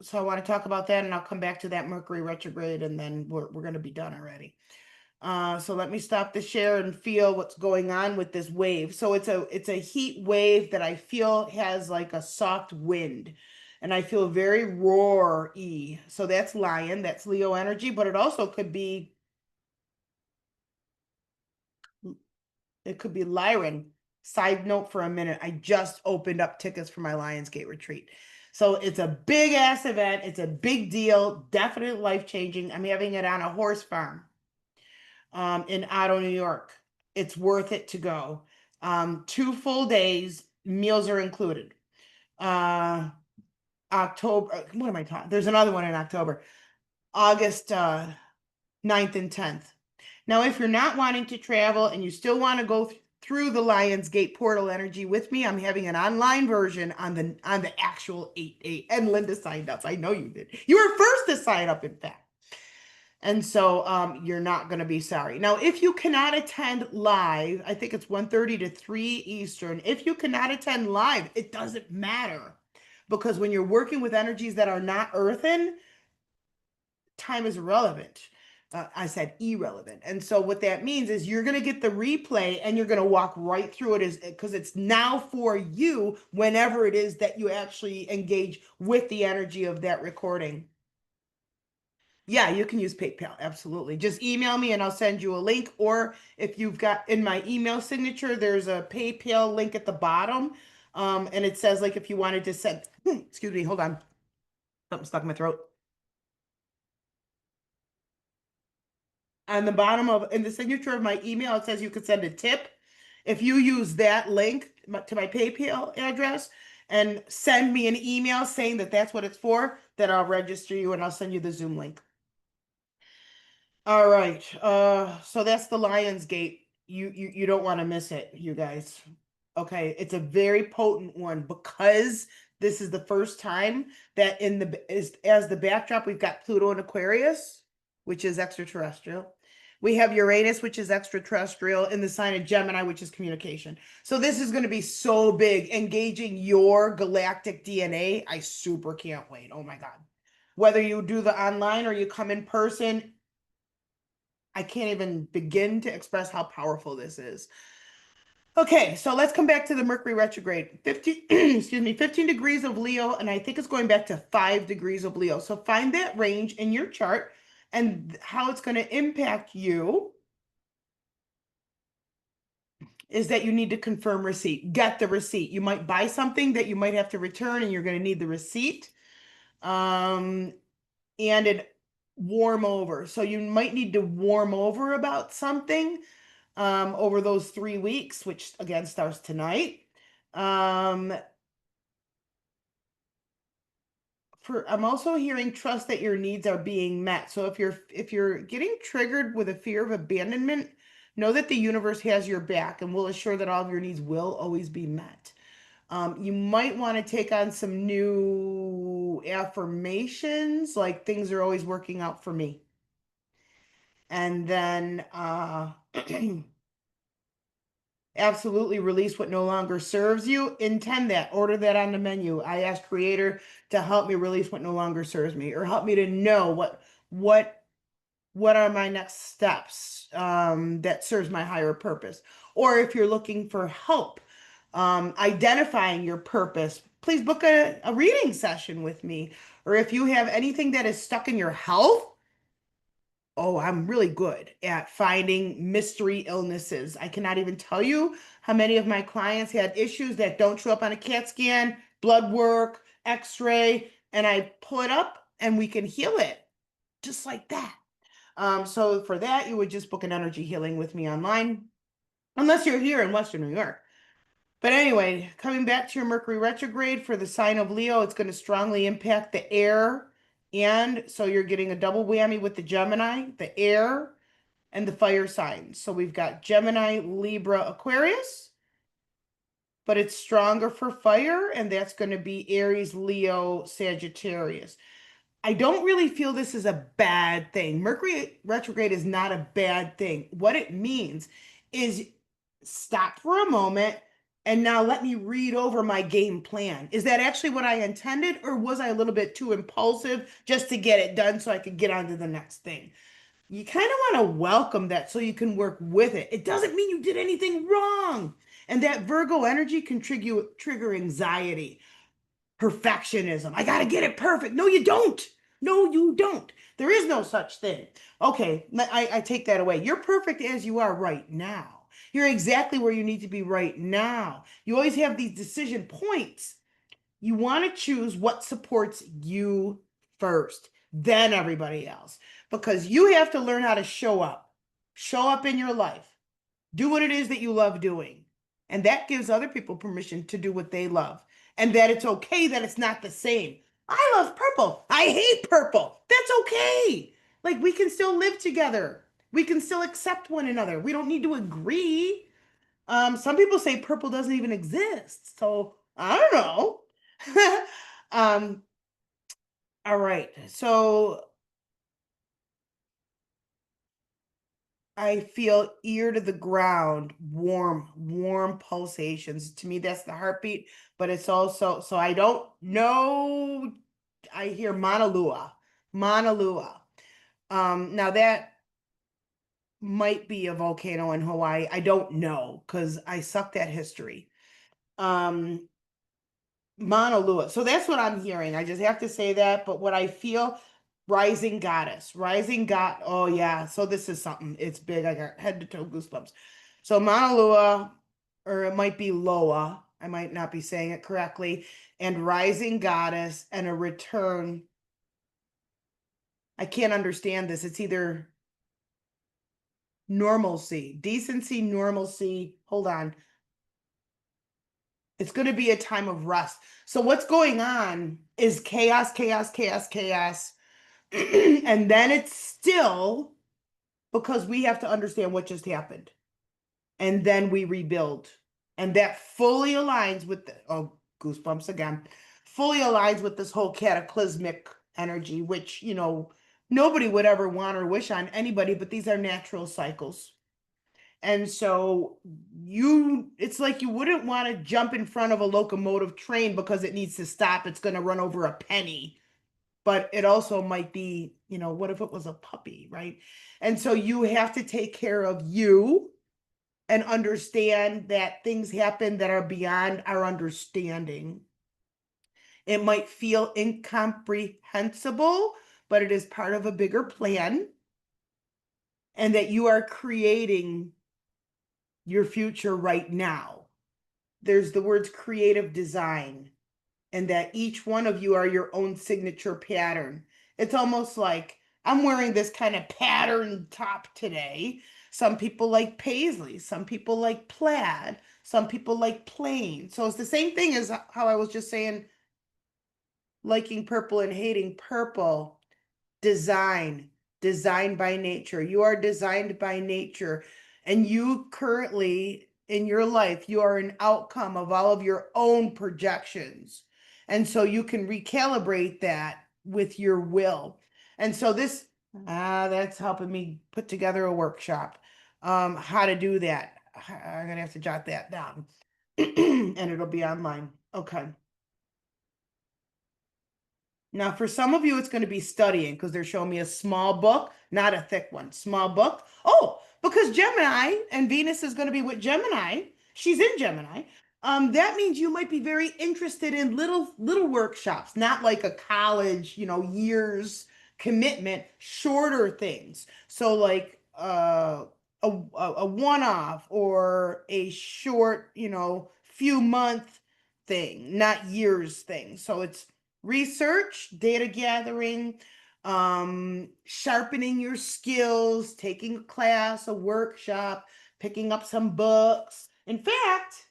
So I want to talk about that, and I'll come back to that Mercury retrograde, and then we're going to be done already. So let me stop the share and feel what's going on with this wave. So it's a heat wave that I feel has like a soft wind, and I feel very roar-y. So that's Lion, that's Leo energy, but it also could be, it could be Lyran. Side note for a minute, I just opened up tickets for my Lionsgate retreat. So it's a big ass event. It's a big deal, definitely life changing. I'm having it on a horse farm in Otto, New York. It's worth it to go. 2 full days, meals are included. October, what am I talking? There's another one in October, August 9th and 10th. Now, if you're not wanting to travel and you still want to go through the Lionsgate portal energy with me, I'm having an online version on the actual 8/8. And Linda signed up. I know you did. You were first to sign up, in fact. And so you're not going to be sorry. Now, if you cannot attend live, I think it's 1:30 to 3 Eastern. If you cannot attend live, it doesn't matter, because when you're working with energies that are not earthen, time is irrelevant. I said irrelevant. And so what that means is you're going to get the replay and you're going to walk right through it as because it's now for you whenever it is that you actually engage with the energy of that recording. Yeah, you can use PayPal. Absolutely. Just email me and I'll send you a link. Or if you've got in my email signature, there's a PayPal link at the bottom. And it says like if you wanted to send, excuse me, hold on. Something stuck in my throat. On the bottom of in the signature of my email, it says you could send a tip. If you use that link to my PayPal address and send me an email saying that that's what it's for, then I'll register you and I'll send you the Zoom link. All right. So that's the Lion's Gate. You don't want to miss it, you guys. Okay, it's a very potent one because this is the first time that in the as the backdrop we've got Pluto and Aquarius, which is extraterrestrial. We have Uranus, which is extraterrestrial, in the sign of Gemini, which is communication. So this is going to be so big, engaging your galactic DNA. I super can't wait. Oh my God. Whether you do the online or you come in person, I can't even begin to express how powerful this is. Okay, so let's come back to the Mercury retrograde. 15, excuse me, 15 degrees of Leo, and I think it's going back to 5 degrees of Leo. So find that range in your chart and how it's going to impact you is that you need to confirm receipt. Get the receipt. You might buy something that you might have to return and you're going to need the receipt. And it warm over. So you might need to warm over about something over those 3 weeks, which again starts tonight. Um, I'm also hearing trust that your needs are being met. So if you're getting triggered with a fear of abandonment, know that the universe has your back and will assure that all of your needs will always be met. You might want to take on some new affirmations, like things are always working out for me. And then absolutely release what no longer serves you. Intend that. Order that on the menu. I ask Creator to help me release what no longer serves me, or help me to know what what are my next steps that serves my higher purpose. Or if you're looking for help identifying your purpose, please book a reading session with me. Or if you have anything that is stuck in your health, oh, I'm really good at finding mystery illnesses. I cannot even tell you how many of my clients had issues that don't show up on a CAT scan, blood work, x-ray, and I pull it up and we can heal it just like that. So for that, you would just book an energy healing with me online, unless you're here in Western New York. But anyway, coming back to your Mercury retrograde for the sign of Leo, it's going to strongly impact the air. And so you're getting a double whammy with the Gemini, the air, and the fire signs. So we've got Gemini, Libra, Aquarius, but it's stronger for fire, and that's going to be Aries, Leo, Sagittarius. I don't really feel this is a bad thing. Mercury retrograde is not a bad thing. What it means is stop for a moment and now let me read over my game plan. Is that actually what I intended, or was I a little bit too impulsive just to get it done so I could get on to the next thing? You kind of want to welcome that so you can work with it. It doesn't mean you did anything wrong. And that Virgo energy can trigger anxiety, perfectionism. I got to get it perfect. No, you don't. No, you don't. There is no such thing. Okay, I take that away. You're perfect as you are right now. You're exactly where you need to be right now. You always have these decision points. You want to choose what supports you first, then everybody else, because you have to learn how to show up in your life, do what it is that you love doing. And that gives other people permission to do what they love, and that it's okay that it's not the same. I love purple. I hate purple. That's okay. Like we can still live together. We can still accept one another. We don't need to agree. Some people say purple doesn't even exist. So I don't know. um, all right. So I feel ear to the ground, warm, warm pulsations. To me, that's the heartbeat, but it's also, so I don't know. I hear Mauna Loa, Mauna Loa. Now that might be a volcano in Hawaii. I don't know because I sucked at history. Um, Mauna Loa. So that's what I'm hearing. I just have to say that. But what I feel, rising goddess, rising god. Oh yeah. So this is something. It's big. I got head to toe goosebumps. So Mauna Loa, or it might be Loa. I might not be saying it correctly. And rising goddess and a return. I can't understand this. It's either normalcy, decency, normalcy. Hold on. It's going to be a time of rest. So what's going on is chaos, chaos, chaos, chaos. And then it's still because we have to understand what just happened. And then we rebuild. And that fully aligns with the, oh, goosebumps again, fully aligns with this whole cataclysmic energy, which, nobody would ever want or wish on anybody, but these are natural cycles. And so it's like you wouldn't want to jump in front of a locomotive train because it needs to stop. It's going to run over a penny. But it also might be, what if it was a puppy, right? And so you have to take care of you and understand that things happen that are beyond our understanding. It might feel incomprehensible, but it is part of a bigger plan, and that you are creating your future right now. There's the words creative design, and that each one of you are your own signature pattern. It's almost like I'm wearing this kind of pattern top today. Some people like paisley, some people like plaid, some people like plain. So it's the same thing as how I was just saying, liking purple and hating purple. Design, designed by nature. You are designed by nature. And you currently, in your life, you are an outcome of all of your own projections. And so you can recalibrate that with your will. And so that's helping me put together a workshop. How to do that. I'm gonna have to jot that down. And it'll be online. Okay. Now, for some of you, it's going to be studying because they're showing me a small book, not a thick one, small book. Oh, because Gemini and Venus is going to be with Gemini. She's in Gemini. That means you might be very interested in little workshops, not like a college, years commitment, shorter things. So like a one-off or a short, few month thing, not years thing. So it's research, data gathering, sharpening your skills, taking a class, a workshop, picking up some books. In fact,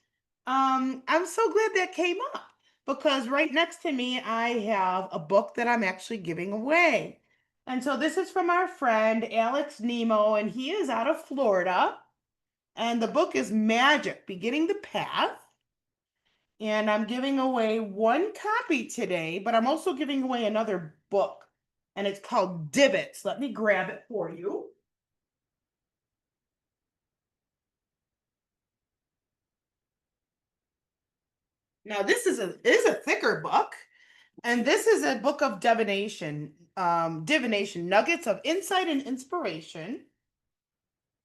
I'm so glad that came up because right next to me, I have a book that I'm actually giving away. And so this is from our friend Alex Nemo, and he is out of Florida. And the book is Magic, Beginning the Path. And I'm giving away one copy today, but I'm also giving away another book, and it's called Divots. Let me grab it for you. Now, this is a thicker book, and this is a book of divination, nuggets of insight and inspiration.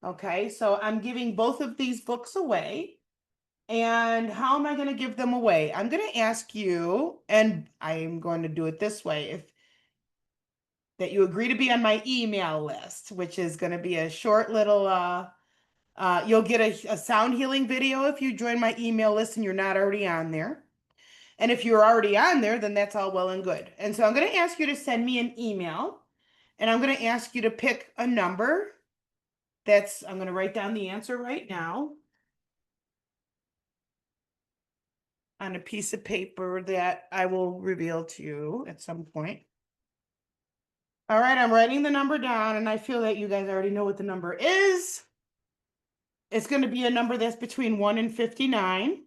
Okay, so I'm giving both of these books away. And how am I going to give them away? I'm going to ask you, and I'm going to do it this way. If that you agree to be on my email list, which is going to be a short little you'll get a sound healing video if you join my email list and you're not already on there. And if you're already on there, then that's all well and good. And so I'm going to ask you to send me an email, and I'm going to ask you to pick a number. I'm going to write down the answer right now on a piece of paper that I will reveal to you at some point. All right, I'm writing the number down, and I feel that you guys already know what the number is. It's going to be a number that's between 1 and 59,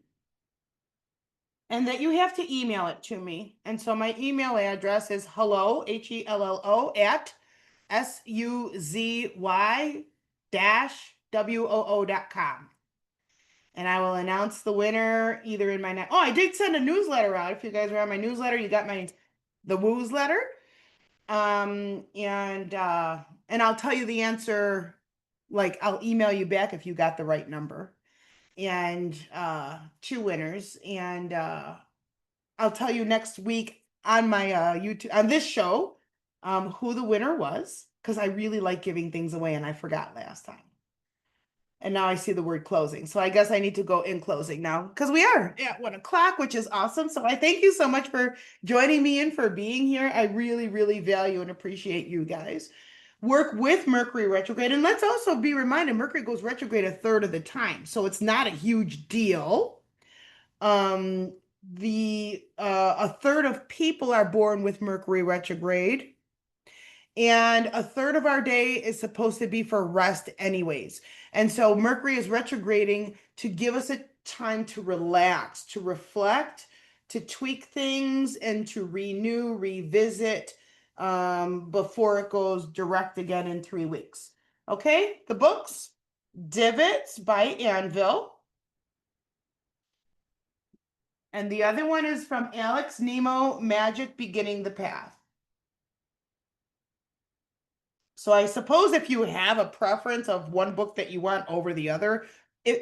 and that you have to email it to me. And so my email address is hello, HELLO, at SUZY woo.com. And I will announce the winner either in my next. Oh, I did send a newsletter out. If you guys are on my newsletter, you got the Woos letter. And I'll tell you the answer. Like I'll email you back if you got the right number. And two winners. And I'll tell you next week on my YouTube on this show who the winner was because I really like giving things away and I forgot last time. And now I see the word closing. So I guess I need to go in closing now because we are at 1 o'clock, which is awesome. So I thank you so much for joining me and for being here. I really, really value and appreciate you guys. Work with Mercury retrograde. And let's also be reminded Mercury goes retrograde a third of the time. So it's not a huge deal. The a third of people are born with Mercury retrograde. And a third of our day is supposed to be for rest anyways. And so Mercury is retrograding to give us a time to relax, to reflect, to tweak things, and to renew, revisit before it goes direct again in 3 weeks. Okay, the books, Divots by Anvil. And the other one is from Alex Nemo, Magic Beginning the Path. So I suppose if you have a preference of one book that you want over the other,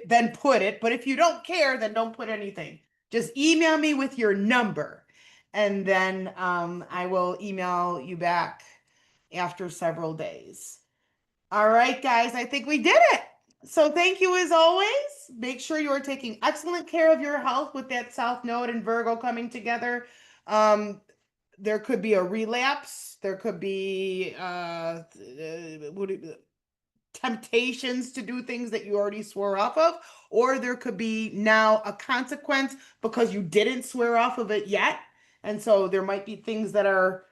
then put it. But if you don't care, then don't put anything. Just email me with your number, and then I will email you back after several days. All right, guys, I think we did it. So thank you as always. Make sure you are taking excellent care of your health with that South Node and Virgo coming together. There could be a relapse. There could be temptations to do things that you already swore off of, or there could be now a consequence because you didn't swear off of it yet. And so there might be things that are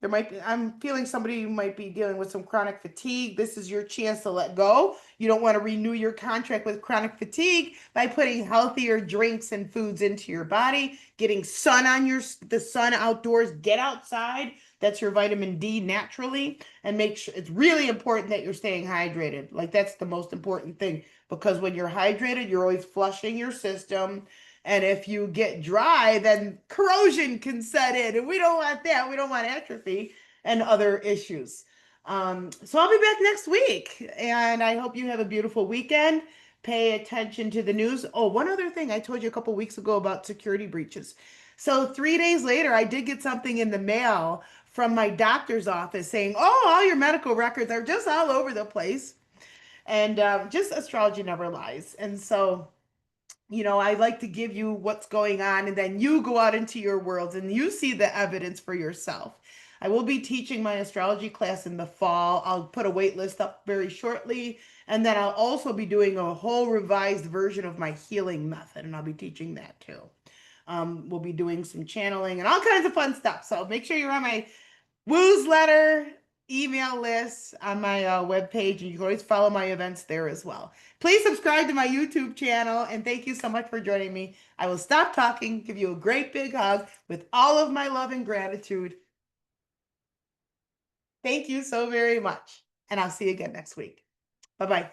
there might be, I'm feeling somebody might be dealing with some chronic fatigue. This is your chance to let go. You don't want to renew your contract with chronic fatigue by putting healthier drinks and foods into your body, getting sun on the sun outdoors, get outside. That's your vitamin D naturally. And make sure it's really important that you're staying hydrated. Like that's the most important thing because when you're hydrated, you're always flushing your system. And if you get dry, then corrosion can set in. And we don't want that. We don't want atrophy and other issues. So I'll be back next week. And I hope you have a beautiful weekend. Pay attention to the news. Oh, one other thing I told you a couple weeks ago about security breaches. So 3 days later, I did get something in the mail from my doctor's office saying, oh, all your medical records are just all over the place. And just astrology never lies. And so I like to give you what's going on, and then you go out into your worlds and you see the evidence for yourself. I will be teaching my astrology class in the fall. I'll put a wait list up very shortly, and then I'll also be doing a whole revised version of my healing method, and I'll be teaching that too. We'll be doing some channeling and all kinds of fun stuff. So make sure you're on my newsletter, email list on my webpage, and you can always follow my events there as well. Please subscribe to my YouTube channel, and thank you so much for joining me. I will stop talking, give you a great big hug with all of my love and gratitude. Thank you so very much, and I'll see you again next week. Bye-bye.